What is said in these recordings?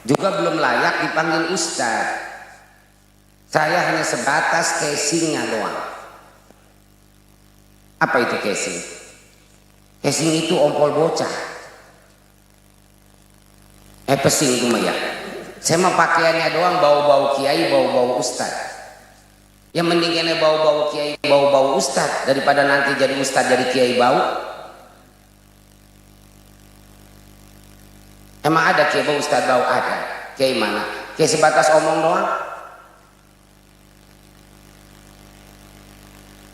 juga belum layak dipanggil ustaz. Saya hanya sebatas casingnya doang. Apa itu casing? Casing itu ompol bocah. Pesing itu mah ya. Saya mah pakaiannya doang bau-bau kiai, bau-bau ustaz. Yang mendingannya bau-bau kiai, bau-bau ustaz daripada nanti jadi ustaz jadi kiai bau. Emang ada kiai bau ustaz bau? Ada. Kiai mana? Kiai sebatas omong doang.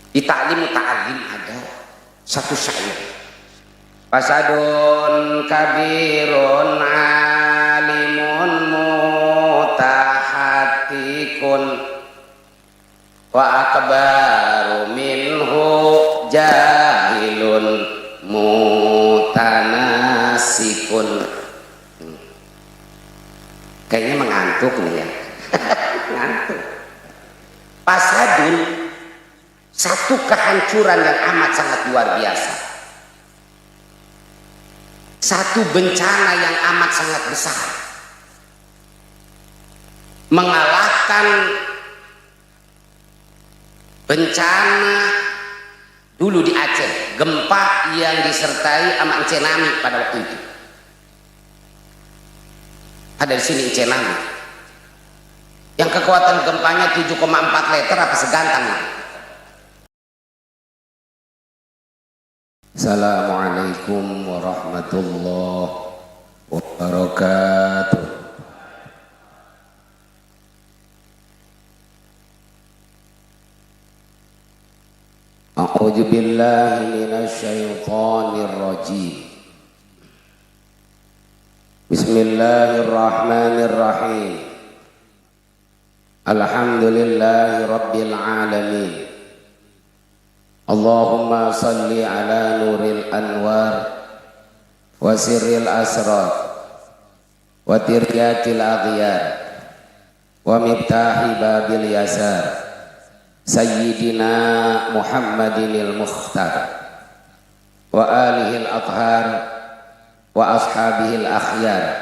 Di ta'lim ada satu syair. Fasadun kabirun alimun mutahatikun wa akbaru minhu jahilun mutanasikun. Kayaknya mengantuk nih ya. Ngantuk. Fasadun, satu kehancuran yang amat sangat luar biasa, satu bencana yang amat sangat besar, mengalahkan bencana dulu di Aceh, gempa yang disertai sama tsunami pada waktu itu. Ada di sini tsunami yang kekuatan gempanya 7,4 liter apa segantang ini. Assalamualaikum warahmatullahi wabarakatuh. A'udzu billahi minasyaitonir rajim. Bismillahirrahmanirrahim. Alhamdulillahi rabbil alamin. Allahumma salli ala nuril anwar wa sirril asrar wa tiryatil aghyar wa miftahi babil yasar sayyidina Muhammadinil mukhtar wa alihil athhar wa ashabihil akhyar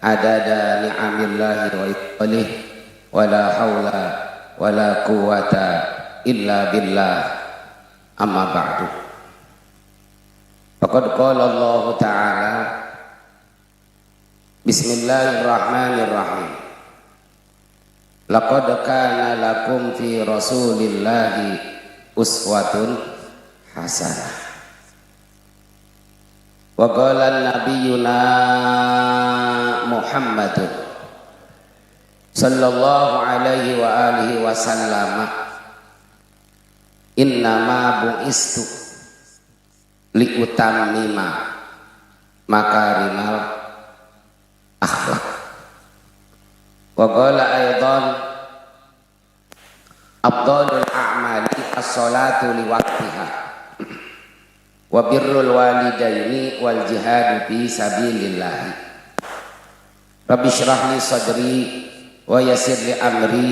adada ni'amillahi wa iqbalih wa la hawla wa la quwata illa billah. Amma ba'du. Faqad qala Allah Ta'ala Bismillahirrahmanirrahim. Laqad kana lakum fi Rasulillahi uswatun hasanah. Wa qala nabiyyuna Muhammadun sallallahu alaihi wa alihi wa sallama innama bu'istu liutammima makarimal akhlak. Wa qala aidan afdhalul a'mali as-salatu liwaqtiha wa birrul walidaini wal jihadu fi sabilillah. Rabbi shrah li sadri wa yassir li amri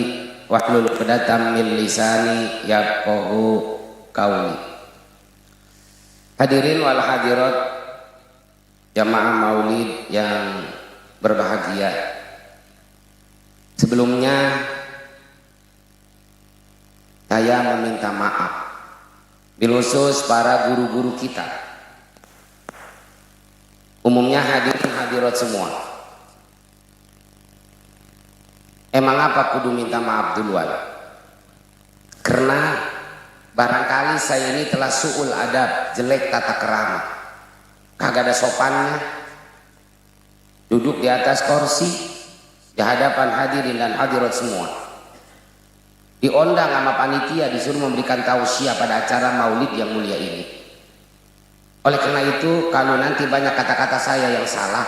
wahlul 'uqdatam min lisani yafqahu qauli. Hadirin wal hadirat jamaah maulid yang berbahagia. Sebelumnya saya meminta maaf bil khusus para guru-guru kita. Umumnya hadirin hadirat semua. Emang apa kudu minta maaf duluan? Karena barangkali saya ini telah su'ul adab, jelek tata kerama, kagak ada sopannya, duduk di atas kursi di hadapan hadirin dan hadirat semua, diondang sama panitia disuruh memberikan tausiah pada acara maulid yang mulia ini. Oleh karena itu, kalau nanti banyak kata-kata saya yang salah,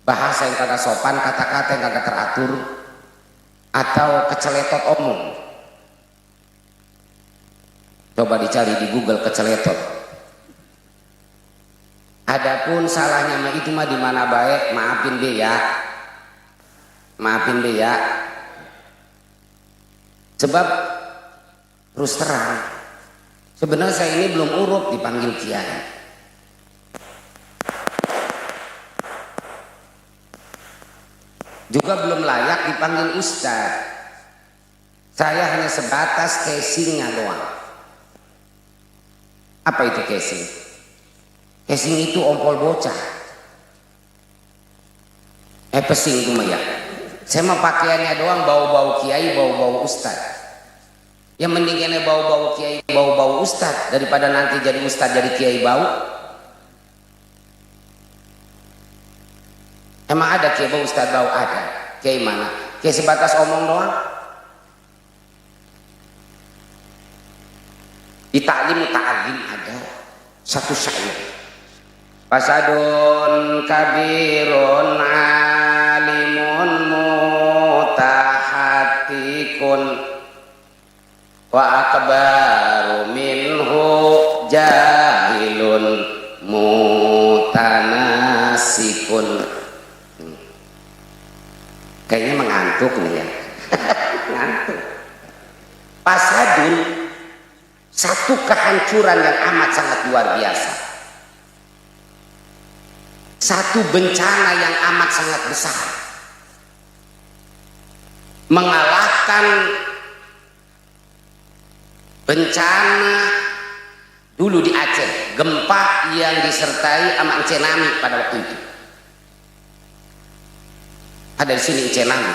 bahasa yang kagak sopan, kata-kata yang kagak teratur, atau keceletot omong, coba dicari di Google keceletot. Adapun salahnya mah itu mah di mana baik, maafin deh ya, maafin deh ya. Sebab terus terang, sebenarnya saya ini belum uruk dipanggil kiai. juga belum layak dipanggil ustaz. Saya hanya sebatas casingnya doang. Apa itu casing? Casing itu ompol bocah. Pesing itu mah ya. Saya mah pakaiannya doang bau-bau kiai, bau-bau ustaz. Yang mending kene bau-bau kiai, bau-bau ustaz daripada nanti jadi ustaz jadi kiai bau. Emang ada kiai bau ustaz bau? Ada. Kiai mana? Kiai sebatas omong doang. Di ta'lim ada satu syair. Fasadun kabirun alimun mutahatikun wa akbaru minhu jahilun mutanasikun. Kayaknya mengantuk nih ya. Ngantuk. Fasadun, satu kehancuran yang amat sangat luar biasa, satu bencana yang amat sangat besar, mengalahkan bencana dulu di Aceh, gempa yang disertai sama tsunami pada waktu itu. Ada di sini tsunami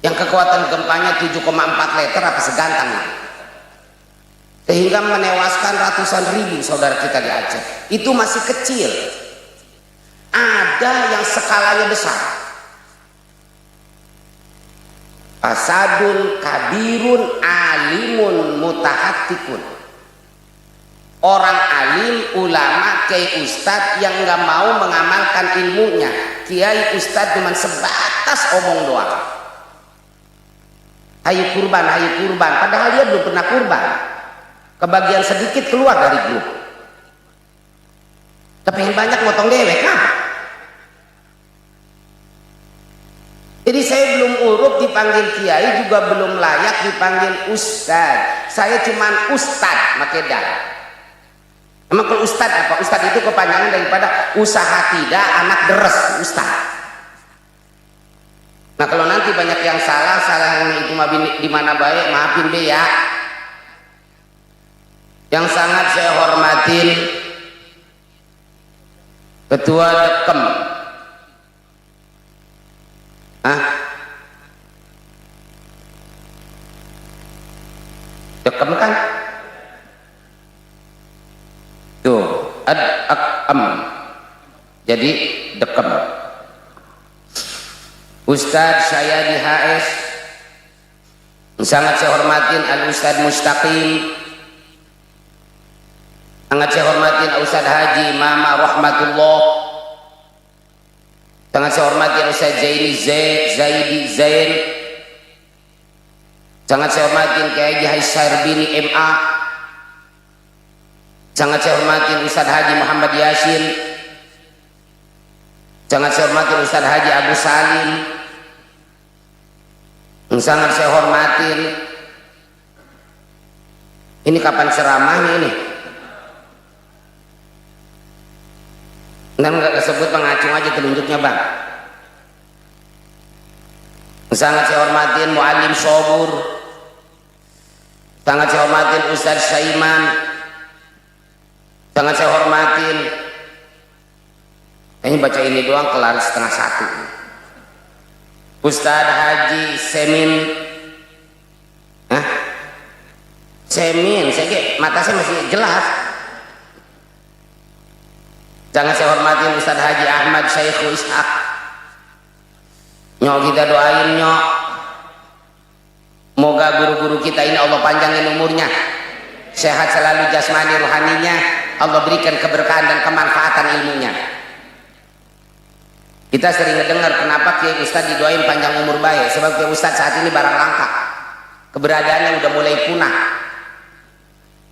yang kekuatan gempanya 7,4 liter apa segantang, sehingga menewaskan ratusan ribu saudara kita di Aceh. Itu masih kecil. Ada yang skalanya besar. Fasadun kabirun alimun mutahatikun. Orang alim, ulama, kiai ustadz yang nggak mau mengamalkan ilmunya. Kiai ustadz cuma sebatas omong doang. Hayu kurban, hayu kurban. Padahal dia belum pernah kurban. Kebagian sedikit keluar dari grup. Tapi yang banyak motong dewek kan? Jadi saya belum urut dipanggil kiai, juga belum layak dipanggil ustad. Saya cuman ustad makedah. Emang kalau ustad apa? Ustad itu kepanjangan daripada usaha tidak anak deres, ustad. Nah kalau nanti banyak yang salah itu mah di mana baik, maafin deh ya. Yang sangat saya hormatin Ketua Dekem. Dekem kan? Tuh, ad-akam. Jadi Dekem. Ustadz saya di HS, sangat saya hormatin Al-Ustadz Mustaqim. Sangat saya hormatin Ustadz Haji Mama Rahmatullah. Sangat saya hormatin Ustadz Zaidi Zain. Sangat saya hormatin Kiai Haji Syarbini MA. Sangat saya hormatin Ustadz Haji Muhammad Yasin. Sangat saya hormatin Ustadz Haji Abu Salim. Sangat saya hormatin. Ini kapan ceramahnya ini? Ntar nggak kesebut mengacung aja telunjuknya bang. Sangat saya hormatin Mu'alim Sobur. Sangat saya hormatin Ustadz Saiman. Sangat saya hormatin. Ini baca ini doang kelar 12:30. Ustadz Haji Semin. Semin, mata saya masih jelas. Jangan saya hormatin Ustadz Haji Ahmad Syaikhul Ishaq. Nyok kita doain nyok. Moga guru-guru kita ini Allah panjangin umurnya, sehat selalu jasmani rohaninya, Allah berikan keberkahan dan kemanfaatan ilmunya. Kita sering mendengar kenapa Kiai Ustadz didoain panjang umur baik, sebab Kiai Ustadz saat ini barang langka, keberadaannya udah mulai punah,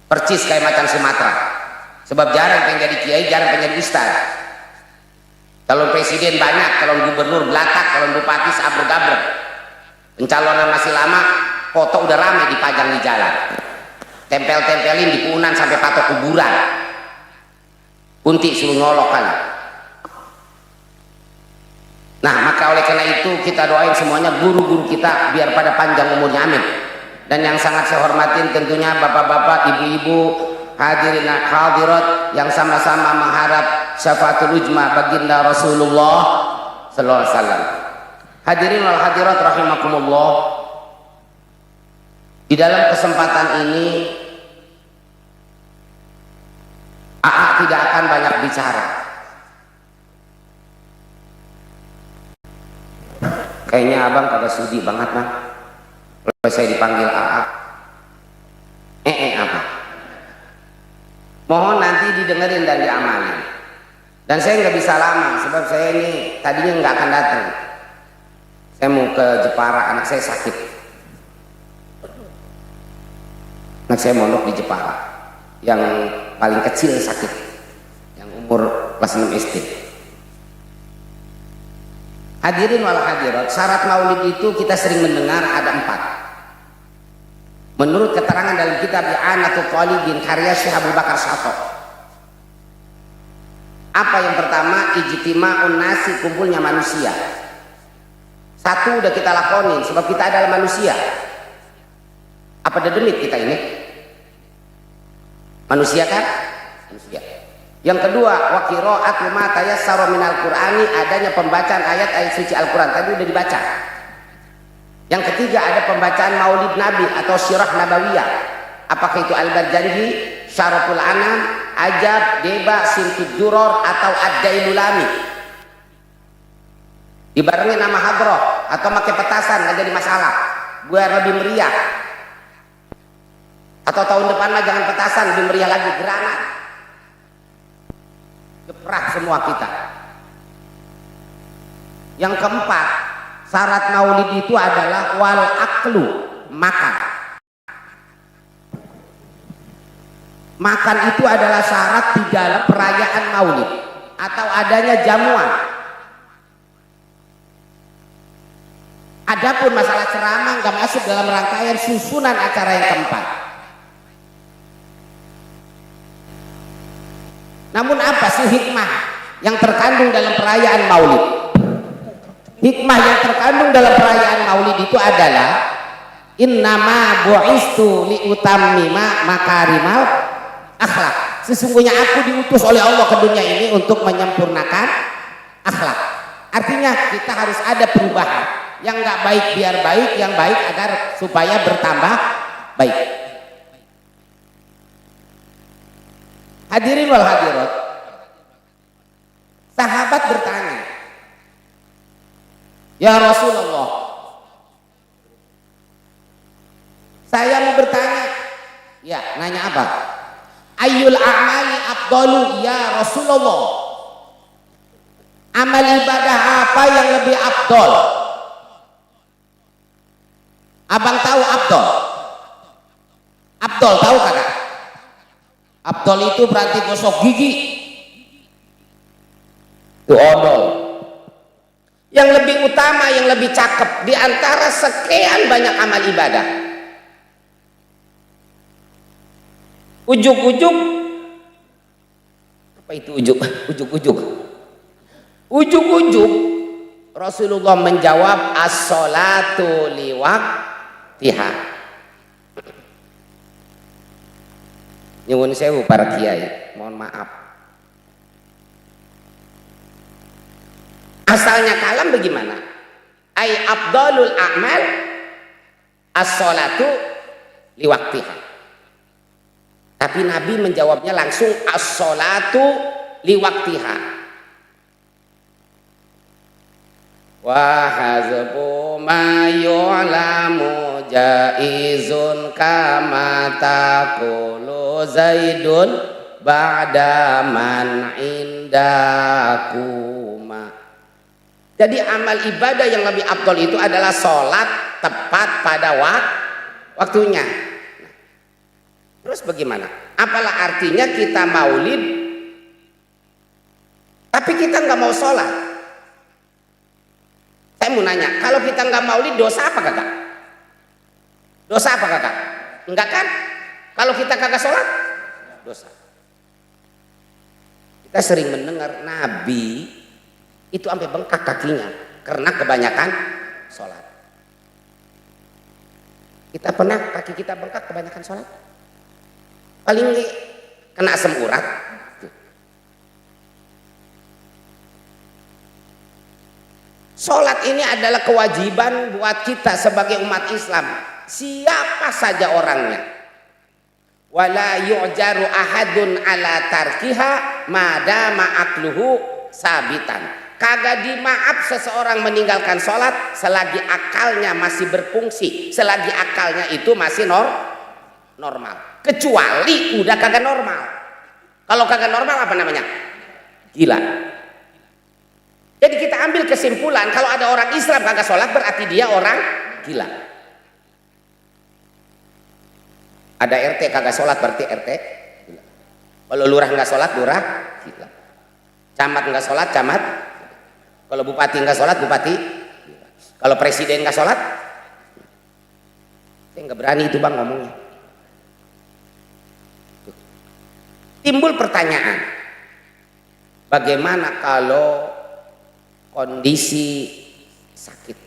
percis kayak macan Sumatera. Sebab jarang pengen jadi kiai, jarang pengen jadi ustaz. Calon presiden banyak, calon gubernur belatak, calon bupati sabrek-gabrek. Pencalonan masih lama, foto udah rame dipajang di jalan. Tempel-tempelin di punan sampai patok kuburan. Kunti suruh nyolok kan. Nah, maka oleh karena itu kita doain semuanya guru-guru kita biar pada panjang umurnya, amin. Dan yang sangat saya hormatin tentunya bapak-bapak, ibu-ibu, hadirin hadirat yang sama-sama mengharap syafaatul ujma baginda Rasulullah sallallahu alaihi wasallam. Hadirin wal hadirat rahimakumullah. Di dalam kesempatan ini AA tidak akan banyak bicara. Kayaknya abang kagak sudi banget mah kalau saya dipanggil AA. Apa? Mohon nanti didengerin dan diamalin. Dan saya nggak bisa lama sebab saya ini tadinya nggak akan datang. Saya mau ke Jepara, anak saya sakit. Anak saya mondok di Jepara, yang paling kecil sakit, yang umur kelas 6 SD. Hadirin wal hadirat, syarat maulid itu kita sering mendengar ada 4. Menurut keterangan dalam kitab I'anatul Talibin karya Syekh Abu Bakar Syato. Apa yang pertama? Ijtima'un nasi, kumpulnya manusia. Satu udah kita lakonin sebab kita adalah manusia. Apa dedemit kita ini? Manusia kan? Manusia. Yang kedua, wa qira'atu ma tayassara minal Qur'ani, adanya pembacaan ayat-ayat suci Al-Qur'an. Tadi udah dibaca. Yang ketiga, ada pembacaan Maulid Nabi atau Syirah Nabawiyah. Apakah itu Al-Barjanji, Syaraful Anam, Ajab, Deba, Sintud Duror atau Ad-Dailulami. Dibarengin nama hadroh atau pakai petasan, nggak jadi masalah. Gue lebih meriah. Atau tahun depan mah jangan petasan, lebih meriah lagi, granat. Geprah semua kita. Yang keempat, syarat maulid itu adalah wal aklu, makan. Makan itu adalah syarat di dalam perayaan maulid atau adanya jamuan. Adapun masalah ceramah nggak masuk dalam rangkaian susunan acara yang keempat. Namun apa sih hikmah yang terkandung dalam perayaan maulid? Hikmah yang terkandung dalam perayaan maulid itu adalah innama bu'istu liutammima makarimal akhlak. Sesungguhnya aku diutus oleh Allah ke dunia ini untuk menyempurnakan akhlak. Artinya kita harus ada perubahan. Yang nggak baik biar baik, yang baik agar supaya bertambah baik. Hadirin wal hadirat, sahabat bertanya, ya Rasulullah, saya mau bertanya. Ya, nanya apa? Ayyul a'mali afdalu ya Rasulullah? Amal ibadah apa yang lebih afdal? Abang tahu afdal? Afdal tahu kagak? Afdal itu berarti gosok gigi. Itu odol. Yang lebih utama, yang lebih cakep di antara sekian banyak amal ibadah. Ujuk-ujuk. Apa itu ujuk? Ujuk-ujuk. Ujuk-ujuk. Rasulullah menjawab as-sholatu liwaqtiha. Nyuwun sewu para kiai, mohon maaf. Asalnya kalam bagaimana? Ai afdalul a'mal as-sholatu liwaqtiha. Tapi Nabi menjawabnya langsung as-sholatu liwaqtiha. Wa hazbu ma yu'lamu jaizun kama taqulu Zaidun ba'da man indakuma. Jadi amal ibadah yang lebih afdal itu adalah sholat tepat pada waktunya. Nah, terus bagaimana? Apalah artinya kita maulid tapi kita nggak mau sholat? Saya mau nanya, kalau kita nggak maulid dosa apa kakak? Dosa apa kakak? Enggak kan? Kalau kita kagak sholat, dosa. Kita sering mendengar Nabi itu sampai bengkak kakinya karena kebanyakan sholat. Kita pernah kaki kita bengkak kebanyakan sholat? Paling kena asam urat. Sholat ini adalah kewajiban buat kita sebagai umat Islam, siapa saja orangnya. Wala yu'jaru ahadun ala tarkiha madama akluhu sabitan. Kagak dimaaf seseorang meninggalkan sholat selagi akalnya masih berfungsi, selagi akalnya itu masih normal. Kecuali udah kagak normal. Kalau kagak normal apa namanya? Gila. Jadi kita ambil kesimpulan kalau ada orang Islam kagak sholat berarti dia orang gila. Ada RT kagak sholat berarti RT gila. Kalau lurah nggak sholat lurah gila. Camat nggak sholat camat. Kalau bupati nggak sholat bupati gila. Kalau presiden nggak sholat, saya nggak berani itu bang ngomongnya. Timbul pertanyaan, bagaimana kalau kondisi sakit?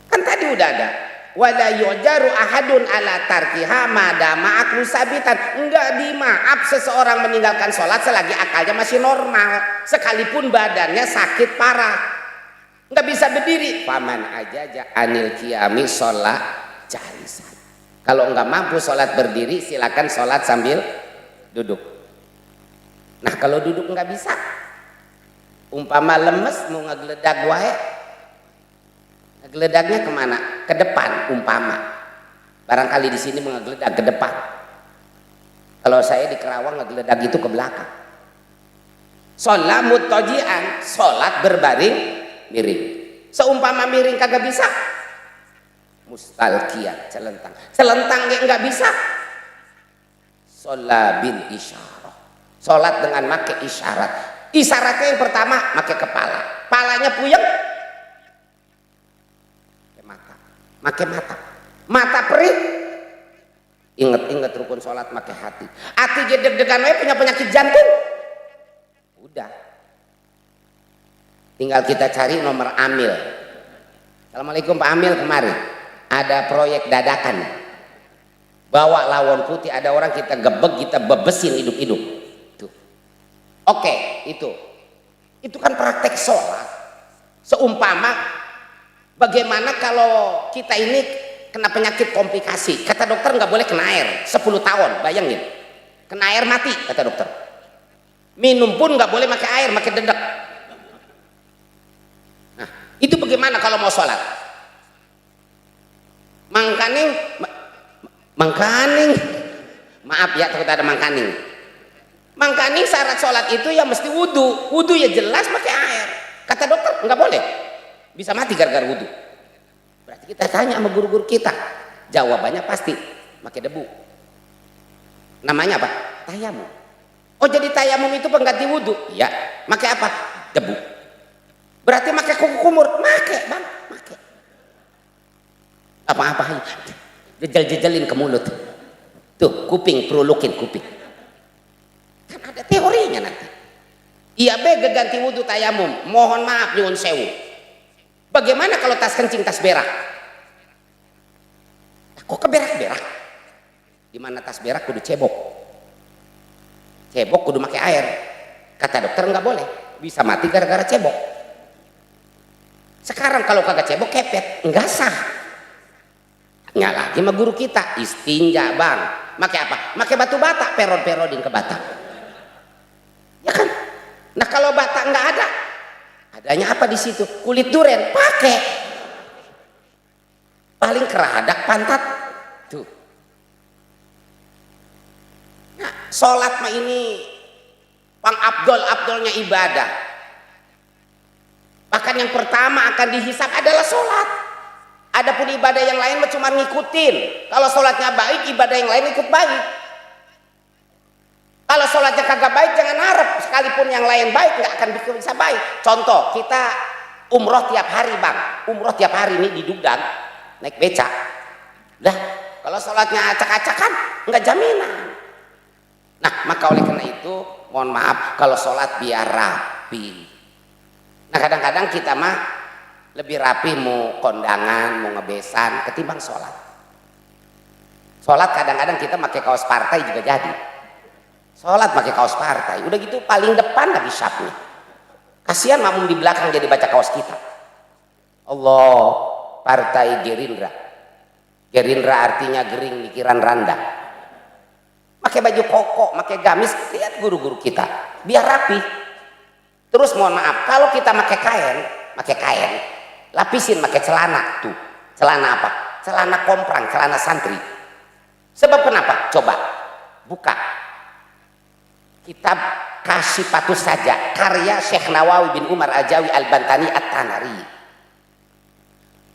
Kan tadi udah ada wala yujaru ahadun ala tarkiha madama aklu sabitan. Enggak dimaaf seseorang meninggalkan sholat selagi akalnya masih normal, sekalipun badannya sakit parah, nggak bisa berdiri. Faman ajaja anil qiyami sholat jalisan. Kalau nggak mampu sholat berdiri silakan sholat sambil duduk. Nah kalau duduk nggak bisa, umpama lemes mau ngegeledak wae, ngegeledaknya kemana? Ke depan umpama. Barangkali di sini mau ngegeledak ke depan. Kalau saya di Kerawang ngegeledak itu ke belakang. Sholat muttaji'an, sholat berbaring miring. Seumpama miring kagak bisa, mustalqiyah, celentang. Celentang nggak bisa, sholat bil isyarah, sholat dengan make isyarat. Isyaratnya yang pertama make kepala, palanya puyeng, make mata perih. Ingat rukun sholat make hati. Hati deg-degan punya penyakit jantung. Udah, tinggal kita cari nomor Amil. Assalamualaikum Pak Amil, kemarin ada proyek dadakan. Bawa lawon putih, ada orang kita gebek, kita bebesin hidup-hidup. Tuh. Oke, itu kan praktek sholat. Seumpama bagaimana kalau kita ini kena penyakit komplikasi, kata dokter nggak boleh kena air 10 tahun, bayangin. Kena air mati kata dokter. Minum pun nggak boleh pakai air, pakai dedek. Nah, itu bagaimana kalau mau sholat? Mangkaning, maaf ya takut ada mangkaning. Mangkaning syarat sholat itu ya mesti wudhu ya jelas pakai air. Kata dokter nggak boleh, bisa mati gara-gara wudhu. Berarti kita tanya sama guru-guru kita, jawabannya pasti pakai debu. Namanya apa? Tayamum. Oh jadi tayamum itu pengganti wudhu? Ya. Pakai apa? Debu. Berarti pakai kuku kumur? Pakai bang, pakai. Apa-apa? Jejel-jejelin ke mulut. Tuh kuping, perulukin kuping. Kan ada teorinya nanti. Iya be ganti wudhu tayamum. Mohon maaf nyuwun sewu. Bagaimana kalau tas kencing, tas berak? Kok keberak-berak? Dimana tas berak kudu cebok. Cebok kudu pakai air. Kata dokter nggak boleh, bisa mati gara-gara cebok. Sekarang kalau kagak cebok kepet, nggak sah. Nggak lagi sama guru kita, istinja bang. Pakai apa? Pakai batu bata, perod-perodin ke bata. Ya kan? Nah kalau bata nggak ada, adanya apa di situ? Kulit duren, pakai. Paling keradak pantat. Tuh. Nah, sholat mah ini pang abdolnya ibadah. Bahkan yang pertama akan dihisab adalah sholat. Adapun ibadah yang lain cuma ngikutin. Kalau sholatnya baik, ibadah yang lain ikut baik. Kalau sholatnya kagak baik, jangan harap sekalipun yang lain baik nggak akan bisa baik. Contoh, kita umroh tiap hari bang, umroh tiap hari ini di Dugdan naik beca. Dah, kalau sholatnya acak-acakan nggak jaminan. Nah, maka oleh karena itu, mohon maaf kalau sholat biar rapi. Nah kadang-kadang kita mah lebih rapi mau kondangan, mau ngebesan ketimbang sholat. Sholat kadang-kadang kita pakai kaos partai juga jadi. Sholat pakai kaos partai, udah gitu paling depan lagi syafnya. Kasihan makmum di belakang jadi baca kaos kita. Allah, partai Gerindra. Gerindra artinya gering mikiran randa. Pakai baju koko, pakai gamis, lihat guru-guru kita, biar rapi. Terus mohon maaf, kalau kita pakai kain, lapisin pakai celana tuh. Celana apa? Celana komprang, celana santri. Sebab kenapa? Coba buka kitab Kasyifatus Saja karya Syekh Nawawi bin Umar Ajawi Al-Bantani At-Tanari.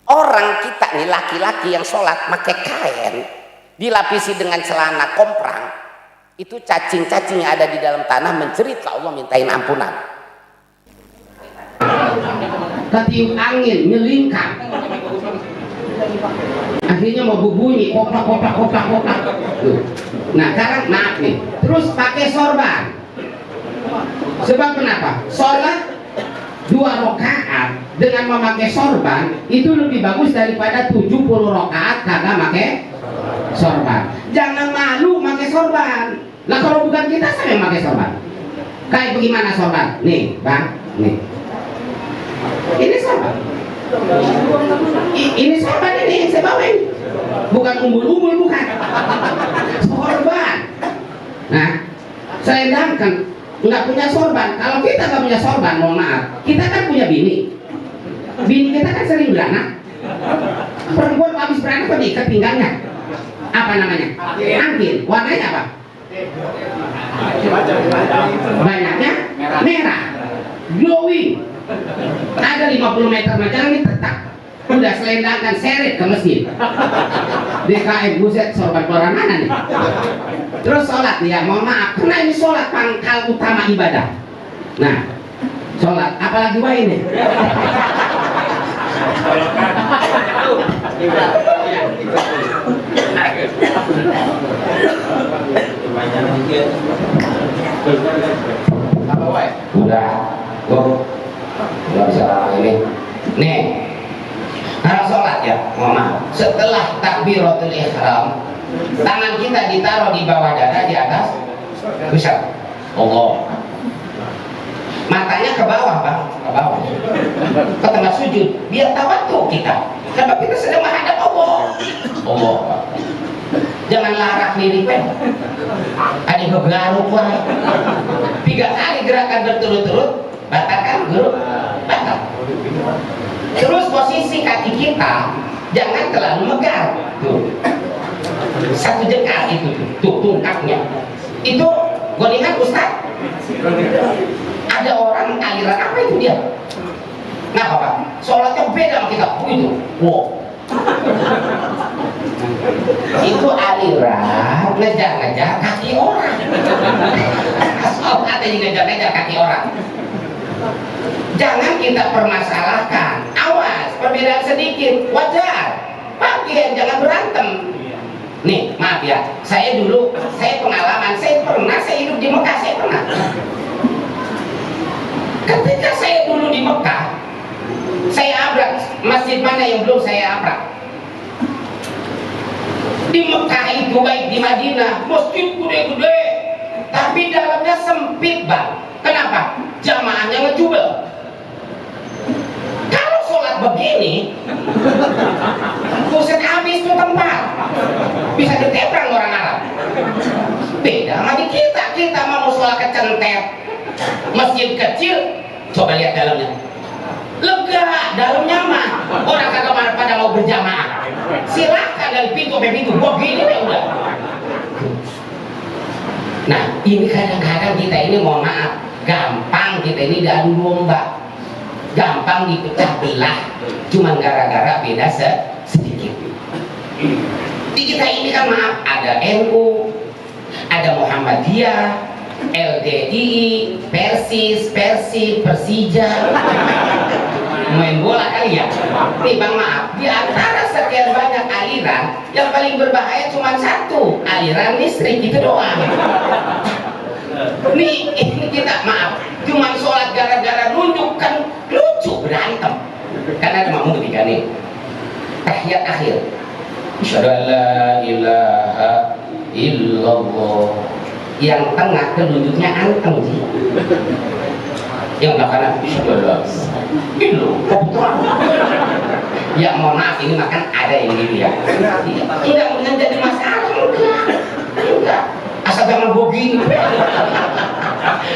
Orang kita nih laki-laki yang sholat pakai kain dilapisi dengan celana komprang, itu cacing-cacing yang ada di dalam tanah menjerit ke Allah mintain ampunan. Ketiup angin nyelingkang, akhirnya mau berbunyi koprak. Nah sekarang maaf nih, terus pakai sorban. Sebab kenapa? Sholat 2 rakaat dengan memakai sorban itu lebih bagus daripada 70 rakaat kagak pakai sorban. Jangan malu pakai sorban. Nah kalau bukan kita, saya pakai sorban. Kayak bagaimana sorban? Nih bang, nih. Ini sorban. Ini sorban ini yang saya bawa ini. Bukan umbul-umbul, bukan. Sorban. Nah, selendangkan nggak punya sorban. Kalau kita nggak punya sorban, mohon maaf, kita kan punya bini. Bini kita kan sering beranak. Perempuan habis beranak apa diikat pinggangnya? Apa namanya? Angkin. Warnanya apa? Banyaknya merah. Glowing. Ada 50 meter macam ini tetap. Udah selendangkan seret ke masjid. DKM buset sorban orang mana nih? Terus sholat ya, mohon maaf, karena ini sholat pangkal utama ibadah. Nah, sholat, apalagi wah ini? Apa wah? Udah, tuh, nggak bisa ini. Nih, kalau sholat ya, mohon maaf, setelah takbiratul ihram, tangan kita ditaruh di bawah dada, di atas pusat Allah. Matanya ke bawah bang, ke bawah, ke tengah sujud, biar tawadhu kita, sebab kita sedang menghadap Allah. Allah. Jangan larak liripen. Ada kegaruk wah. 3 kali gerakan berturut-turut, batalkan guru, batal. Terus posisi kaki kita jangan terlalu megar. Tuh. 1 jengkal itu tuh tungkaknya. Itu gue lihat Ustaz, ada orang aliran apa itu dia? Kenapa Pak? Sholatnya beda sama kita. Itu, wow. Itu aliran ngejar-ngejar kaki orang. Sholat aja ngejar-ngejar kaki orang. Jangan kita permasalahkan. Awas, perbedaan sedikit wajar. Pakaian jangan berantem. Nih, maaf ya, saya pengalaman, saya hidup di Mekah, saya pernah. Ketika saya dulu di Mekah, saya abrak masjid mana yang belum saya abrak. Di Mekah itu baik di Madinah, masjid gede-gede, tapi dalamnya sempit bang. Kenapa? Jamaahnya ngejubel. Kalau sholat begini, buset habis tuh tempat, bisa ditebrang orang Arab. Beda sama di kita mau sholat kecentet, masjid kecil, coba lihat dalamnya, lega, dalamnya mah orang kagak pada mau berjamaah. Silahkan dari pintu ke pintu, begini deh udah. Nah ini kadang-kadang kita ini mohon maaf, gampang kita ini diadu domba, gampang dipecah belah, cuma gara-gara beda sedikit. Di kita ini kan maaf, ada NU, ada Muhammadiyah, LDI, Persis, Persib, Persija, main bola kali ya. Nih bang maaf, di antara sekian banyak aliran, yang paling berbahaya cuma satu, aliran listrik itu doang. Nih ini kita maaf, cuma sholat gara-gara nunduk kan, lu lucu berantem karena ada makmum ketika nih tahiyat akhir asyhadu an la ilaha illallah, yang tengah telunjuknya anteng sih, yang belakangnya asyhadu itu ya mohon maaf ini makan ada yang gitu ya, tidak menjadi masalah, enggak asal jangan begini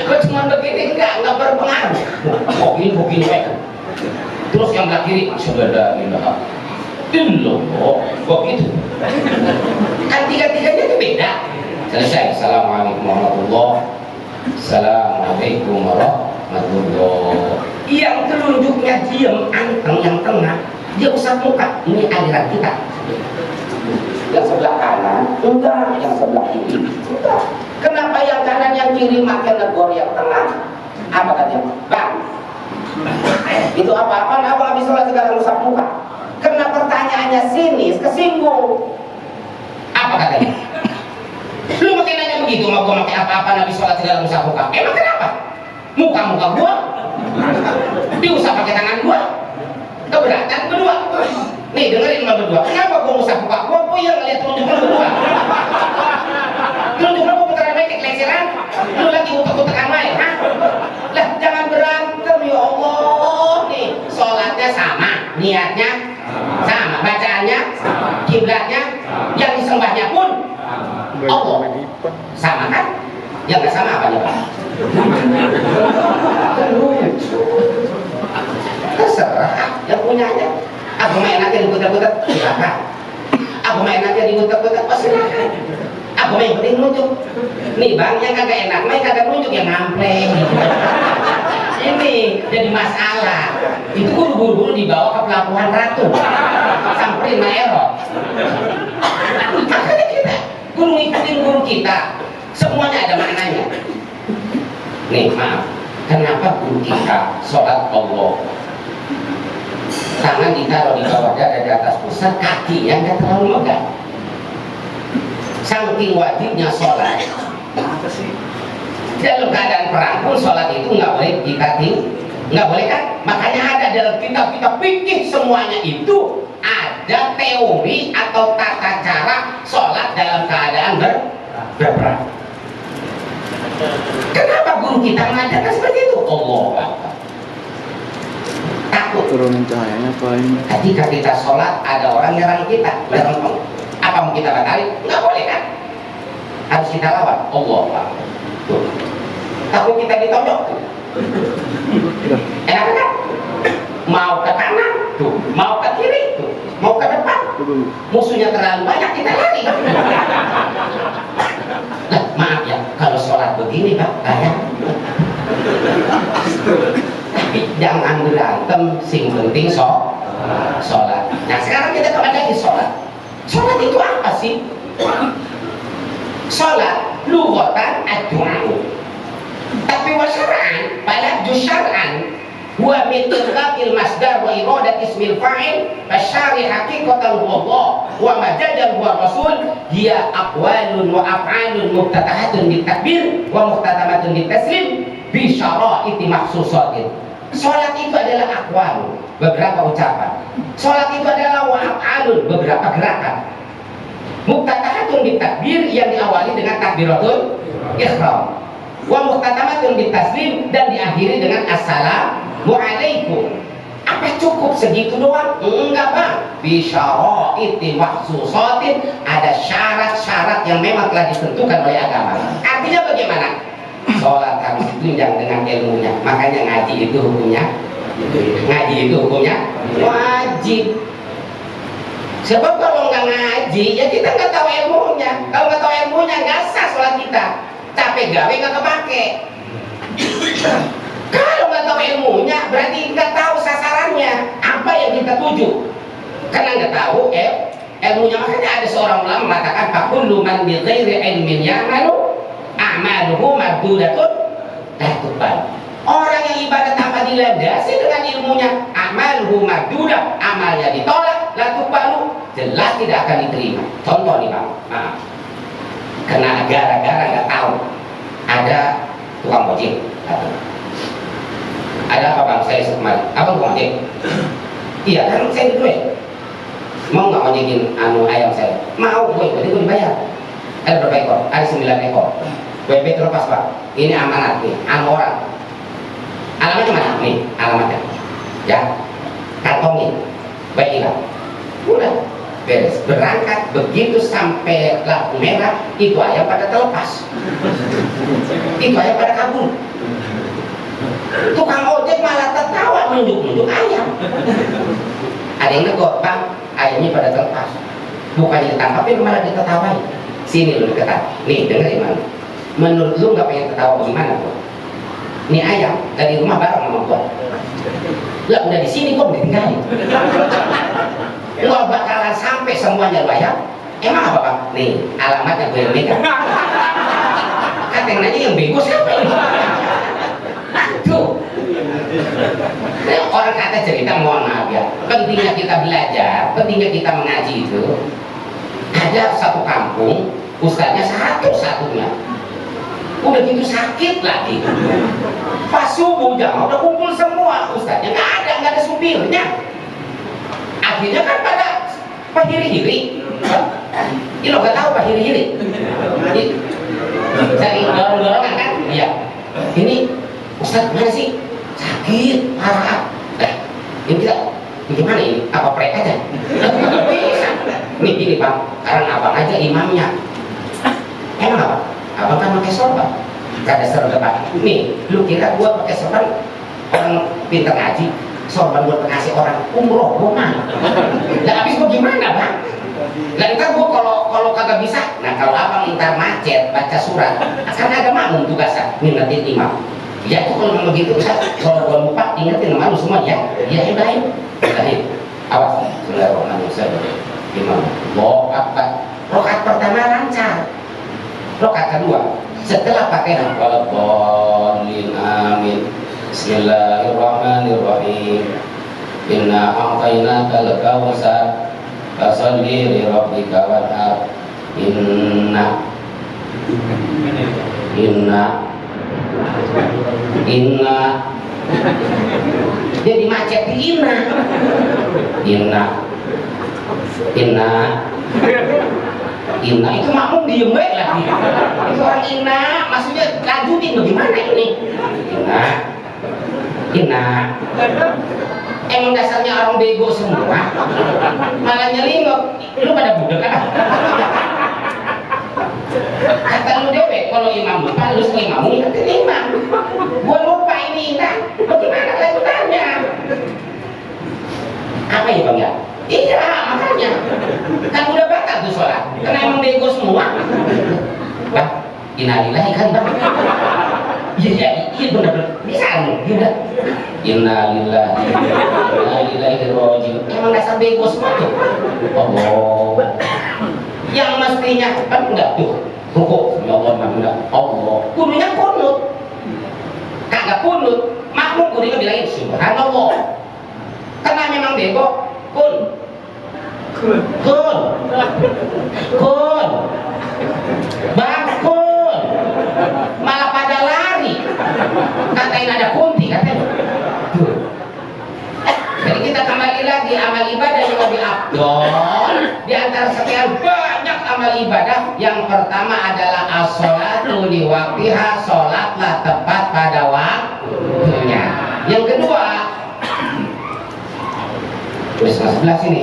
kok cuma begini enggak berpengaruh begini terus yang belah kiri asyhadu an la ilaha illallah begitu kan tiga-tiganya itu beda. Selesai assalamualaikum warahmatullahi assalamualaikum warahmatullahi, yang telunjuknya diam anteng, yang tengah dia usap muka, ini aliran kita. Yang sebelah kanan enggak, yang sebelah kiri enggak. Kenapa yang kanan yang kiri makin negor yang tengah? Apa katanya? Bang, itu apa-apa nggak habis sholat segala usap muka? Karena pertanyaannya sinis, kesinggung. Apa katanya? Lu makin nanya begitu, mau gua pakai apa-apa nabi sholat segala usap muka? Emang kenapa? Muka-muka gua diusap pakai tangan gua, keberatan berdua. Nih dengerin lo berdua, kenapa gua usap muka? Gua yang ngeliat telunjuk lo berdua. Telunjuk lo gua putaran baik keleceran, lu lagi utak-utakan main, hah? Lah jangan berantem ya Allah. Nih sholatnya sama, niatnya sama, bacaannya, kiblatnya, yang disembahnya pun Allah sama kan? Yang nggak sama apa nih Pak? Terserah yang punyanya. Aku main aja diputar-putar, silakan. Aku main aja diputar-putar, silakan. Aku main penting nunjuk. Nih bang, yang kagak enak, main kagak nunjuk, yang ngampleng. Ini jadi masalah. Itu buru-buru dibawa ke Pelabuhan Ratu, samperin Maerot. Makanya kita guru ngikutin guru kita, semuanya ada maknanya. Nih maaf, kenapa guru kita sholat Allah tangan ditaruh di bawah dada, di atas pusat, kaki yang nggak terlalu megah. Saking wajibnya sholat, dalam keadaan perang pun sholat itu nggak boleh dikating, nggak boleh kan? Makanya ada dalam kitab-kitab fikih semuanya itu ada teori atau tata cara sholat dalam keadaan berperang. Kenapa guru kita mengajarkan seperti itu? Allah takut turunin cahayanya apa ini? ketika kita sholat ada orang nyerang kita, apa mau kita batalin? Nggak boleh kan? Harus kita lawan. Allah tuh. Takut kita ditonjok. Enak kan? Mau ke kanan tuh, mau ke kiri tuh, mau ke depan, musuhnya terlalu banyak kita lari. Nah, maaf ya, kalau sholat begini Pak, kayak tapi jangan berantem, sing penting sholat. Nah sekarang kita kembali di sholat. Sholat itu apa sih? Sholat lughatan ad-du'a, tapi wasyar'an balagh syar'an huwa min itlaqil masdar wa iradat ismil fa'il fasyari haqiqatan huwa Allah wa majajan huwa rasul hiya aqwalun wa af'alun muftatahatun bil takbir wa muhtatamatun bil taslim bi syara'iti makhsusatin. Sholat itu adalah aqwal, beberapa ucapan. Sholat itu adalah wa af'alun, beberapa gerakan. Muftatahatun bil takbir yang diawali dengan takbiratul ihram. Wa muhtatamatun bil taslim dan diakhiri dengan assalamualaikum. Apa cukup segitu doang? Enggak Bang. Bi syara'iti makhsusatin, ada syarat-syarat yang memang telah ditentukan oleh agama. Artinya bagaimana? Sholat harus ditunjang dengan ilmunya. Makanya ngaji itu hukumnya wajib. Sebab kalau nggak ngaji ya kita nggak tahu ilmunya. Kalau nggak tahu ilmunya nggak sah sholat kita. Capek gawe nggak kepake. Kalau nggak tahu ilmunya berarti nggak tahu sasarannya apa yang kita tuju. Karena nggak tahu ilmunya. Makanya ada seorang ulama mengatakan fakullu man bi ghairi ilmin ya'malu a'maluhu mardudatun la tuqbal. Orang yang ibadah tanpa dilandasi dengan ilmunya, amaluhu mardudah, amalnya ditolak, la tuqbalu, jelas tidak akan diterima. Contoh nih Bang, karena gara-gara nggak tahu ada tukang ojek, Ada apa bang? Saya kemari. Abang mau ngojek? Iya kan saya dulu ya. Mau nggak ngojekin ayam saya? Mau, berarti gue dibayar. Ada berapa ekor? Ada 9 ekor. WP terlepas pak. Ini amanat nih, orang. Alamatnya mana? Nih, alamatnya. Ya, kantongin. Baiklah. Udah, beres. Berangkat, begitu sampai lampu merah, itu ayam pada terlepas. Itu ayam pada kabur. Tukang ojek malah tertawa nunjuk-nunjuk ayam. Ada yang negor, bang, ayamnya pada terlepas. Bukannya ditangkapin malah ditertawai. Sini lu deketan. Nih, dengerin mana. Menurut lu nggak pengen ketawa gimana gua? Nih ayam dari rumah bareng sama gua. Lah udah di sini gua ditinggalin. Gua bakalan sampai semuanya lu ayam. Emang apa bang? Nih alamatnya gue yang megang. Kata yang nanya yang bego siapa ini? Aduh. Nah, orang kata cerita mohon maaf ya. Pentingnya kita belajar, pentingnya kita mengaji itu. Ada satu kampung, ustadznya satu-satunya. Udah gitu sakit lagi. Pas subuh jam udah kumpul semua ustadznya, nggak ada supirnya. Akhirnya kan pada hiri-hiri. Ini lo gak tahu hiri-hiri. Cari dorong-dorongan kan? Iya. Ini ustadz mana sih? Sakit parah. Ini kita gimana ini? Apa prek aja? Bisa. Nih gini bang, sekarang abang aja imamnya. Emang apa? Abang kan pakai sorban, gak ada serban. Nih, lu kira gua pakai sorban orang pintar ngaji, sorban buat ngasih orang umroh, gua mana? Lah habis gua gimana bang? Lah ntar gua kalau kagak bisa, nah kalau abang ntar macet baca surat, kan ada makmum tugasnya ngingetin imam. Ya itu kalau memang begitu, kalau gua lupa ingetin sama lu semua ya. Ya baik. Baik. Awas. Bismillahirrahmanirrahim. Imam. Rokaat pertama lancar. Rokaat kedua setelah pakai Waladdallin amin. Bismillahirrahmanirrahim. Inna a'tainakal kautsar fasalli li rabbika wanhar. Inna jadi macet di Inna itu makmum diem baik lagi. Itu orang inna, maksudnya lanjutin bagaimana ini? Inna. Emang dasarnya orang bego semua. Malah nyelingok. Lu pada budek kan? Kata lu dewek, kalau imam lupa, lu sekali imam ingetin imam. Gua lupa ini inna. Bagaimana lanjutannya? Apa ya bang ya? Iya makanya kan udah batal tuh sholat karena emang bego semua. Bang, innalillahi kan bang? Iya bener-bener bisa lu, iya innalillahi rojiun. Emang dasar bego semua tuh. Allah yang mestinya kan enggak tuh rukuk ya Allah enggak Allah kudunya kunut kagak kunut makmum kudunya bilangin subhanallah karena memang bego kun bang kun malah pada lari katain ada kunti katanya. Jadi kita kembali lagi amal ibadah yang lebih afdol di antara sekian banyak amal ibadah. Yang pertama adalah as-sholatu li waqtiha, sholatlah tepat pada waktunya. Yang kedua udah setengah 11 ini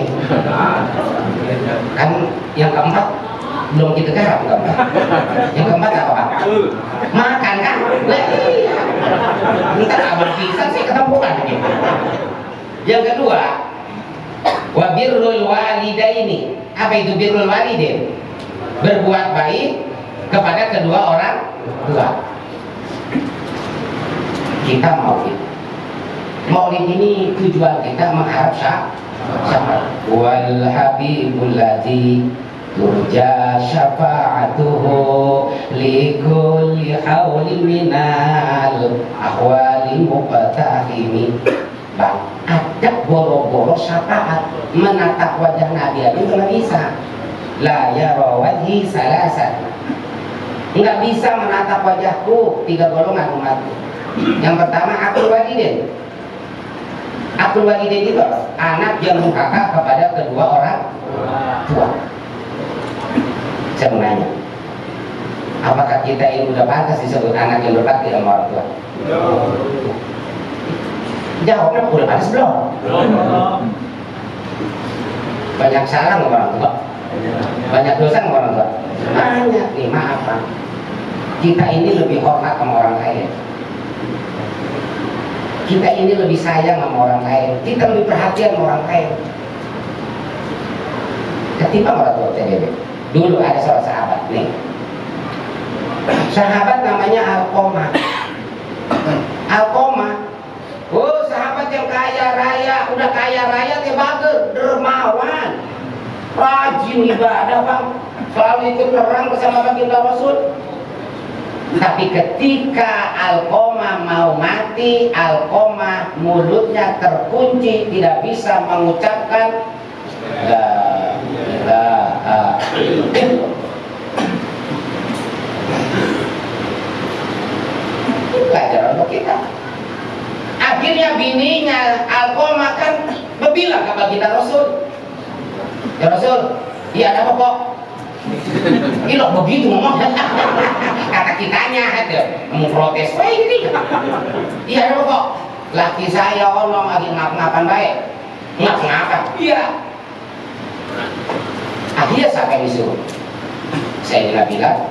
kan yang keempat belum kita garap keempat. Yang keempat apa pak? Makan kan? Lah iya ntar abang pisang sih ketempukan gitu. Yang kedua wa birrul walidaini. Apa itu birrul walidain? Berbuat baik kepada kedua orang tua. Kita maulid ini tujuan kita mengharap syafaat. Wal habibul ladzi turja syafa'atuhu li kulli haulin minal ahwali muqtahimi. Bang, ada boro-boro syafaat menatap wajah Nabi aja nggak bisa. La yara wajhi salasan. Nggak bisa menatap wajahku 3 golongan umatku. Yang pertama akul walidin. Akul walidin itu anak yang durhaka kepada kedua orang tua. Saya mau nanya, apakah kita ini udah pantas disebut anak yang berbakti sama orang tua? Jawabnya udah pantas belum? Banyak salah sama orang tua, banyak dosa sama orang tua. Banyak nih, maaf Pak. Kita ini lebih hormat sama orang lain. Kita ini lebih sayang sama orang lain. Kita lebih perhatian sama orang lain ketimbang orang tua TDB. Dulu ada seorang sahabat nih. Sahabat namanya Alqamah. Alqamah. Oh, sahabat yang kaya raya, udah kaya raya dia bager, dermawan, rajin ibadah Bang, selalu ikut perang bersama baginda Rasul. Tapi ketika Alqamah mau mati, Alqamah mulutnya terkunci, tidak bisa mengucapkan la ilaha illallah. Pelajaran untuk kita. Akhirnya bininya Alqamah kan berbilang ke baginda Rasul, ya Rasul, iya ada apa kok? Ih begitu ngomong. Kata kitanya ada mau protes, wah ini iya ada apa kok? Laki saya ngomong lagi ngap-ngapan baik, ngap-ngapan, iya. Akhirnya siapa yang disuruh? Sayyidina Bilal,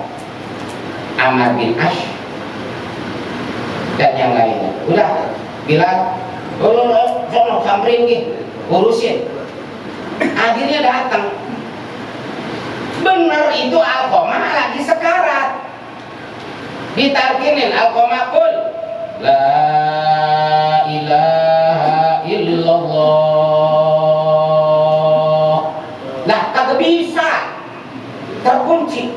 Ammar bin Ash, dan yang lainnya. Udah Bilal, sono samperin gitu, urusin. Akhirnya datang. Bener itu Alqamah lagi sekarat. Ditarkinin Alqamah kul la ilaha illallah. Lah kagak bisa, terkunci.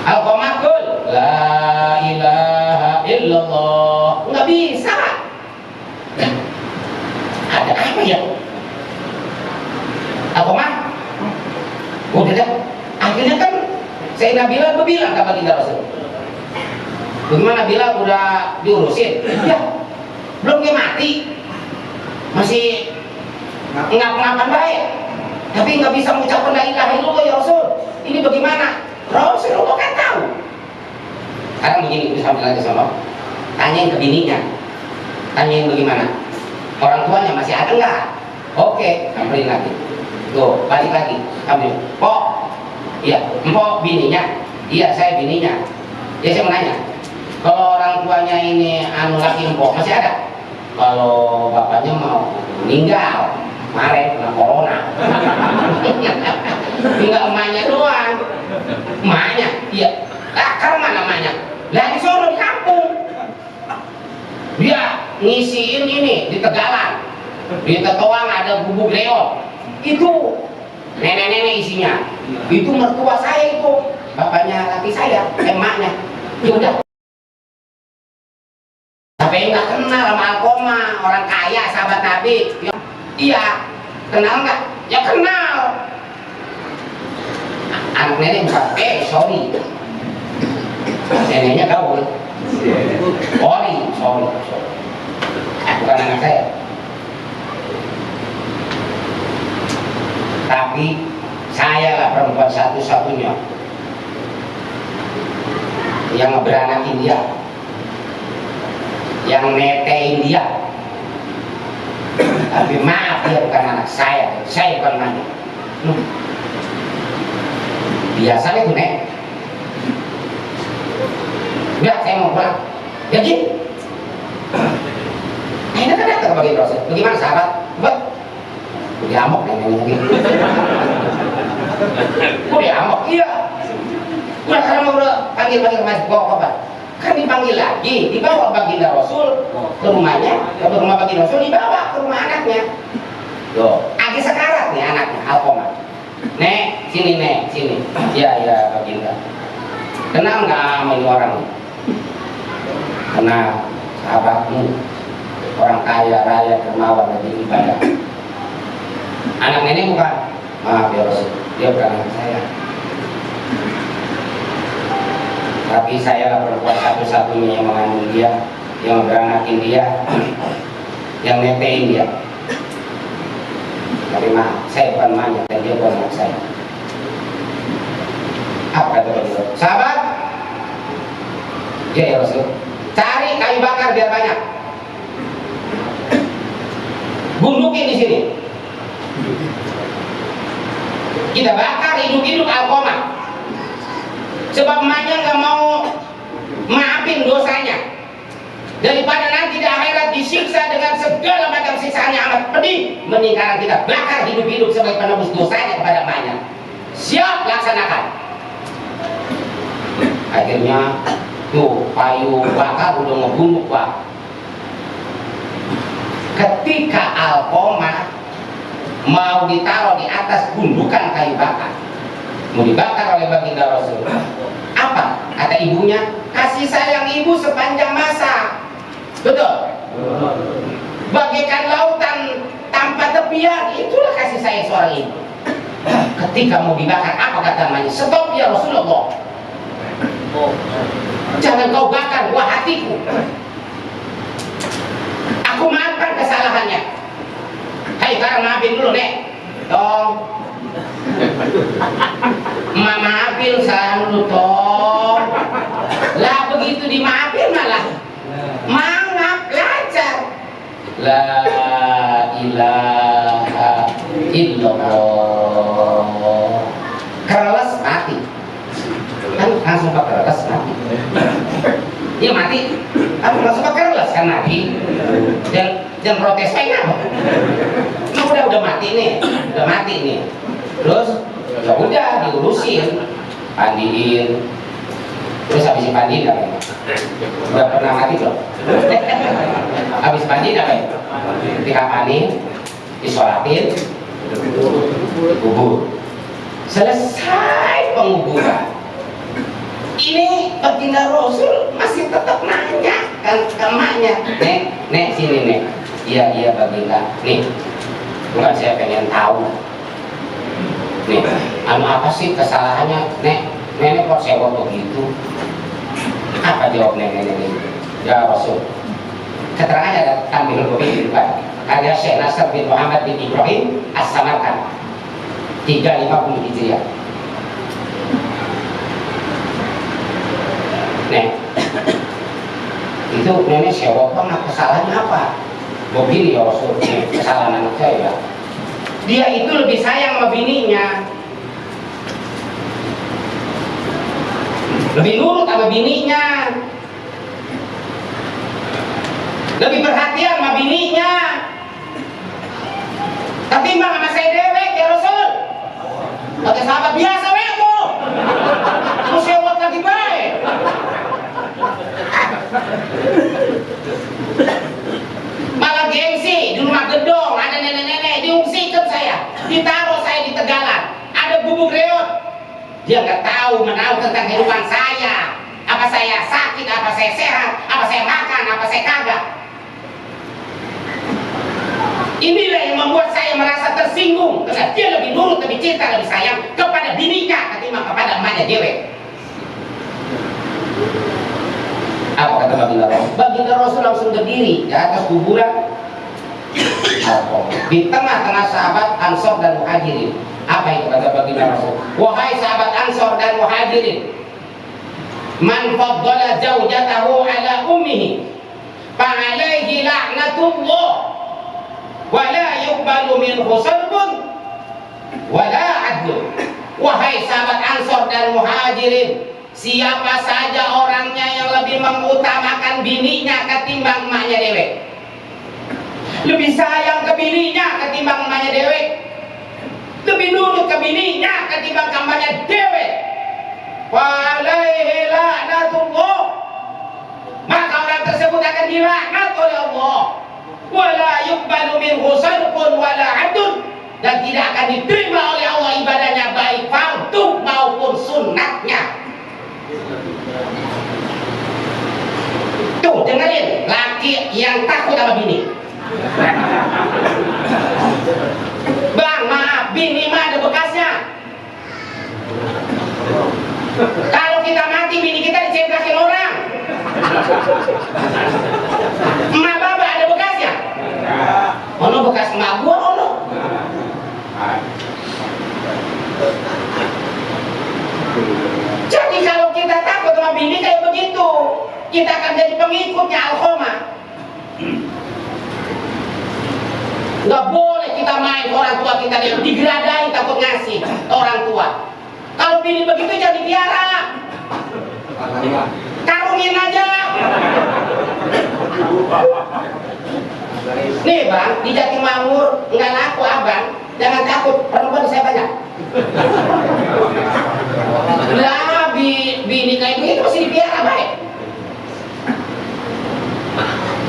Alqamah kul la ilaha illallah, nggak bisa. Ada apa ya? Alqamah udah deh. Akhirnya kan Sayyidina Bilal berbilang ke baginda Rasul, bagaimana Bilal udah diurusin? Ya belum dia mati, masih ngap-ngapan baik, tapi nggak bisa mengucapkan la ilaha illallah ya Rasul. Ini bagaimana? Rasulullah kan tahu. Sekarang begini, bisa sambil aja sama, tanyain ke bininya, tanyain bagaimana, orang tuanya masih ada nggak? Oke, samperin lagi. Tuh, balik lagi, ambil. Pok, iya, empok bininya, iya saya bininya. Ya saya mau nanya, kalau orang tuanya ini anu laki empok masih ada? Kalau bapaknya mau meninggal, kemarin kena corona. Tinggal emaknya doang. Emaknya, iya. Karena namanya, lagi sono di kampung. Dia ngisiin ini di Tegalan, di Tetoang ada bubuk leon. Itu nenek-nenek isinya. Itu mertua saya itu, bapaknya laki saya, emaknya. Udah. Sampai nggak kenal sama Alqamah, orang kaya, sahabat Nabi. Iya, kenal nggak? Ya kenal. Anak nenek bukan, sorry. Neneknya gaul. Sorry. Bukan anak saya. Tapi saya lah perempuan satu-satunya yang ngeberanakin dia, yang netein dia. Tapi maaf, dia bukan anak saya bukan anaknya. Biasanya tuh nek, udah saya mau pulang. Jadi, ini kan datang ke bagian Rasul. Bagaimana sahabat? Buat diamok neneknya gitu. Kok diamok? Iya. Udah karena udah panggil masih bawa apa? Kan dipanggil lagi, dibawa baginda Rasul ke rumahnya, ke rumah baginda Rasul, dibawa ke rumah anaknya. Loh, lagi sekarat nih anaknya, Alqamah. Nek, sini nek, sini. Iya baginda. Kenal nggak sama ini orang? Kenal, sahabatmu, orang kaya raya dermawan lagi ibadah. Anak nenek bukan? Maaf ya Rasul, dia bukan anak saya. Tapi saya perempuan satu-satunya yang mengandung dia, yang beranakin dia, yang netein dia. Tapi maaf, saya bukan manja dan dia bukan anak saya. Apa kata Rasul? Sahabat, ya Rasul, cari kayu bakar biar banyak. Bundukin di sini. Kita bakar hidup-hidup Alqamah. Sebab emaknya nggak mau maafin dosanya. Daripada nanti di akhirat disiksa dengan segala macam siksaan yang amat pedih, mending karena kita bakar hidup-hidup sebagai penebus dosanya kepada emaknya. Siap, laksanakan. Akhirnya tuh kayu bakar udah ngebunduk, Pak. Ketika Alqamah mau ditaruh di atas gundukan kayu bakar, mau dibakar oleh baginda Rasul, apa kata ibunya? Kasih sayang ibu sepanjang masa. Betul? Bagaikan lautan tanpa tepian, itulah kasih sayang seorang ibu. Ketika mau dibakar, apa kata namanya? Stop ya Rasulullah, jangan kau bakar, wah hatiku. Aku maafkan kesalahannya. Hai, sekarang maafin dulu, Nek. Tong. Maafin saya dulu, Tong. Lah begitu dimaafin malah maaf, lancar. La ilaha illallah. Kereles mati. Kan langsung pakai kereles mati. Dia mati. Aku langsung pakai kereles kan mati. Dan protes pengen apa? Nah, udah mati nih, udah mati nih. Terus ya udah diurusin, pandiin. Terus habis dipandiin apa? Udah pernah mati belum? Habis pandiin apa? Dikapanin, disolatin, kubur. Selesai penguburan. Ini baginda Rasul masih tetap nanya kan ke emaknya, Nek, sini Nek. Iya baginda. Nih, bukan saya pengen tahu. Nih, apa sih kesalahannya, Nek? Nenek kok sewot begitu? Apa jawab nenek ini? Ya Rasul, keterangannya ada Tambahan Bukit juga. Karya Syekh Nasr bin Muhammad bin Ibrahim As-Samarkand 350 Hijriah. Nek, itu nenek sewot banget, kesalahannya apa? Begini ya Rasul, kesalahan anak saya. Dia itu lebih sayang sama bininya, lebih nurut sama bininya, lebih perhatian sama bininya, ketimbang sama saya dewek ya Rasul. Kata sahabat, biasa weko, mau sewot lagi baik. Malah gengsi, di rumah gedong ada nenek-nenek diungsikan saya, ditaruh saya di tegalan, ada bubuk reot. Dia nggak tahu menahu tentang kehidupan saya, apa saya sakit, apa saya sehat, apa saya makan, apa saya kagak. Inilah yang membuat saya merasa tersinggung, karena dia lebih nurut, lebih cinta, lebih sayang kepada bininya ketimbang kepada emaknya dewek. Apa kata baginda Rasul? Baginda Rasul langsung berdiri di atas kuburan di tengah-tengah sahabat Ansor dan Muhajirin. Apa itu kata baginda Rasul? Wahai sahabat Ansor dan Muhajirin, man faddala zawjatahu ala ummihi fa'alaihi la'natullah wa la yuqbalu minhu sarbun wa la adlun. Wahai sahabat Ansor dan Muhajirin, siapa saja orangnya yang lebih mengutamakan bininya ketimbang emaknya dewek, lebih sayang ke bininya ketimbang emaknya dewek, lebih nurut ke bininya ketimbang emaknya dewek, walaihi la'natullah, maka orang tersebut akan dilaknat oleh Allah. Wala yuqbalu minhu sarfun wala 'adlun, dan tidak akan diterima oleh Allah ibadahnya, baik fardu maupun sunnatnya. Tuh dengerin, laki yang takut sama bini. Bang, maaf, bini mah ada bekasnya. Kalau kita mati, bini kita dicegah Nggak boleh kita main orang tua kita digeradai takut ngasih orang tua. Kalau bini begitu jangan dipiara, karungin aja. Nih bang, di Jatimanggur nggak laku abang, jangan takut, perempuan saya banyak. Lah bini kayak begitu masih dipiara baik.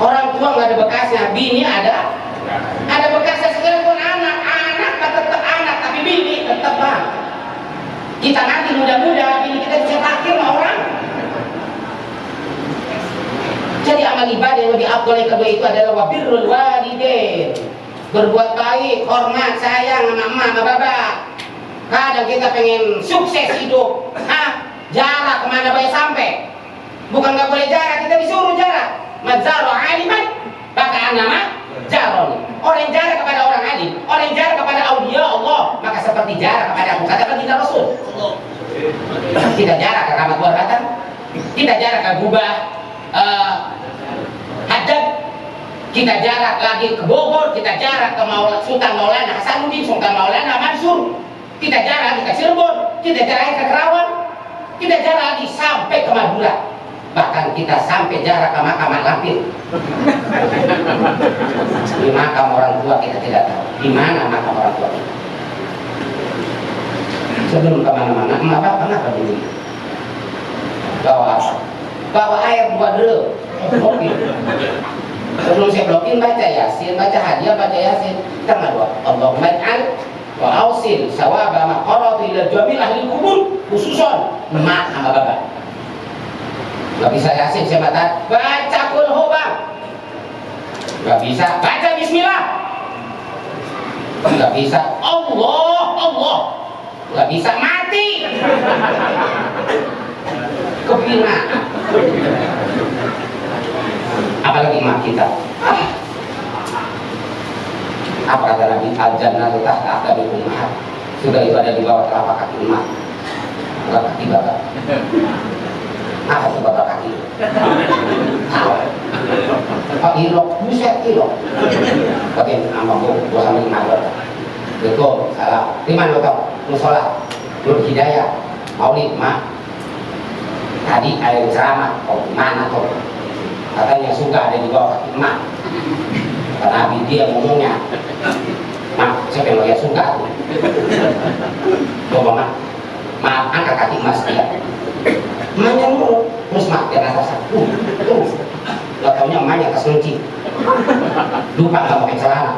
Orang tua nggak ada bekasnya, bini ada bekasnya. Sekalipun anak tetap anak, tapi bini tetap bang. Kita nanti muda-muda, bini kita dicetakin sama orang. Jadi amal ibadah yang lebih afdal yang kedua itu adalah wabirrul walidain, berbuat baik, hormat, sayang sama emak sama bapak. Kadang kita pengen sukses hidup, jarak kemana baik sampai. Bukan nggak boleh jarak, kita disuruh jarak. Mazaro aliman, maka anama jaron. Orang yang jarak kepada orang alim, orang yang jarak kepada aulia Allah, maka seperti jarak kepada aku. Katakan kita Rasul. Kita jarak ke Ramat Warkatan, kita jarak ke Gubah Haddad, kita jarak lagi ke Bogor, kita jarak ke Sultan Maulana Hasanuddin, Sultan Maulana Mansur, kita jarak lagi ke Cirebon, kita jarak ke Kerawang, kita jarak lagi sampai ke Madura. Bahkan kita sampai jarak ke makam Lampir. Di makam orang tua kita tidak tahu di mana makam orang tua kita. Sebelum kemana-mana, emak bapak kenapa dulu? Bawa apa? Bawa air buat dulu. Blokir. Sebelum saya blokir, baca Yasin, baca hadiah, baca Yasin. Tengah doa. Allahumma ij'al wa ausil sawaba ma qaratu ila jamil ahli kubur, khususon emak sama bapak. Gak bisa Yasin, saya baca kulhu bang. Gak bisa baca bismillah. Gak bisa Allah. Gak bisa mati. Kebina. Apalagi emak kita. Apa kata Nabi? Al-jannatu tahta aqdabil ummahat. Sudah itu ada di bawah telapak kaki emak, bukan kaki bapak. Apa itu bapak kaki? Pak ilok, buset ilok. Oke, nama gua sama ngabur. Betul, salah. Di mana lo tau? Musola, Nur Hidayah, Maulid, mak. Tadi air ceramah, mana tuh? Katanya suka ada di bawah kaki emak. Kata Nabi dia ngomongnya, mak, siapa yang lihat suka? Coba mak, maaf angkat kaki emas dia. Emaknya mulu, terus mak dia rasa terus. Gak taunya emaknya tas nunci. Lupa gak pakai celana.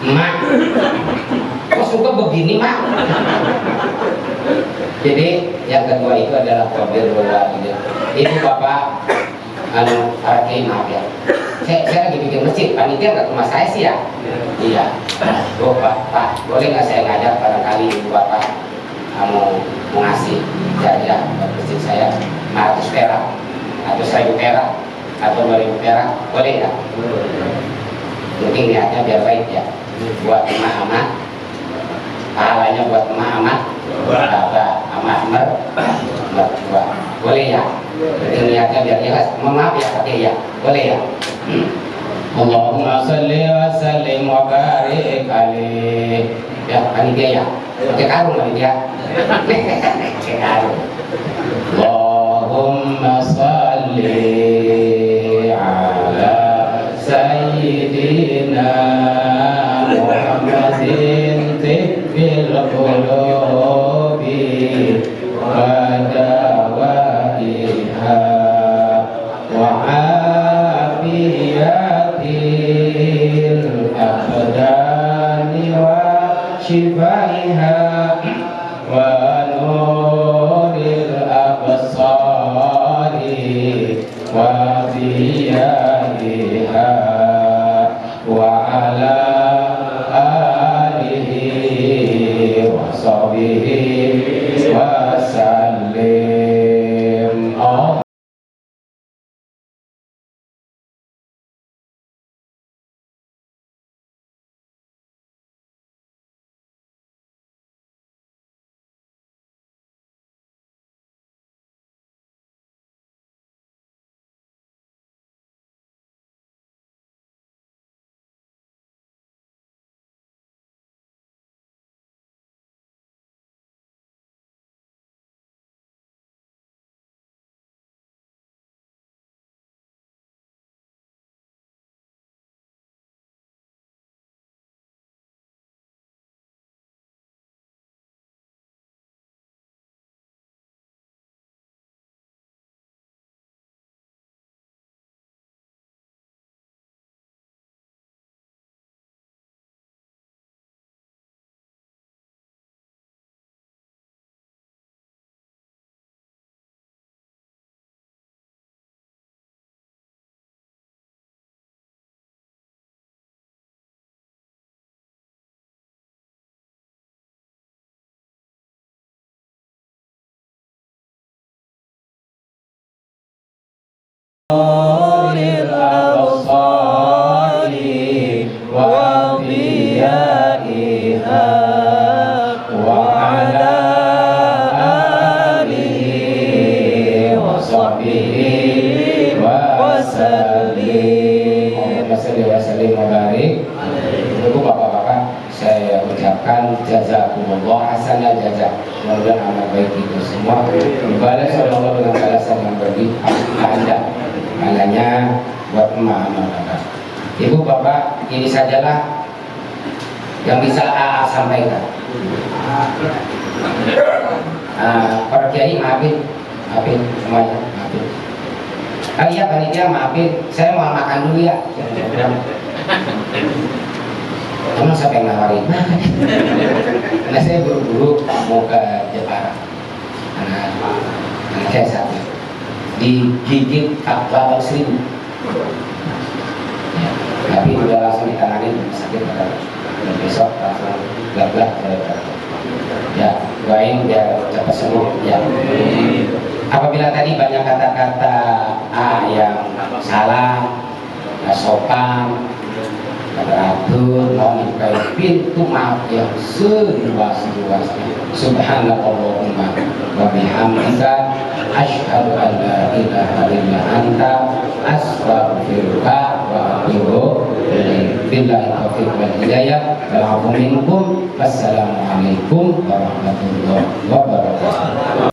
Mak, kok suka begini mak? Jadi yang kedua itu adalah wabirrul walidain. Itu bapak Arki, maaf ya. Saya lagi bikin masjid, panitia nggak ke rumah saya sih ya. Iya. Tuh pak, boleh nggak saya ngajak barangkali ibu bapak mau ngasih jariah buat masjid saya 500 perak atau 1000 perak atau 2000 perak, boleh nggak? Mungkin niatnya biar baik ya, buat emak-emak, pahalanya buat emak-emak, bapak, emak mertua, boleh ya? Mungkin niatnya biar jelas. Maaf ya pakai ya, boleh ya? Allahumma salli wa sallim wa barik alaih. Ya, panitia ya. Pakai karung panitia. Pakai karung. Allahumma salli ala sayyidina Muhammadin tibbil qulubi wa dawaiha wa afiyatil abdani wa shifaiha wa nuril absari wa diyaiha wa ala alihi wa sahbihi wa sallim. الأبصار وضيائها وعلى آله وصحبه وسلم. Wassalamualaikum warahmatullahi wabarakatuh. Ibu bapak-bapak, saya ucapkan jazakumullah hasanah jazak. Mudah-mudahan amal baik itu semua dibalas oleh Allah dengan balasan yang berlimpah. Maknanya buat emak bapak. Ibu bapak, ini sajalah yang bisa AA sampaikan. Para kiai maafin semuanya, maafin. Iya panitia maafin, saya mau makan dulu ya. Emang siapa yang nawarin? Karena saya buru-buru mau ke Jepara. Anak saya satu digigit 8.000. Ya, tapi udah langsung ditangani sakit pada besok langsung gelap-gelap. Ya, doain biar cepat sembuh. Ya. Apabila tadi banyak kata-kata yang salah, nggak sopan, teratur, mohon dibukai pintu maaf yang seluas-luasnya. Subhanallahumma wa bihamdika asyhadu an la ilaha illa anta astaghfiruka wa atubu ilaik. Billahi taufiq wal hidayah. Wassalamualaikum warahmatullahi wabarakatuh.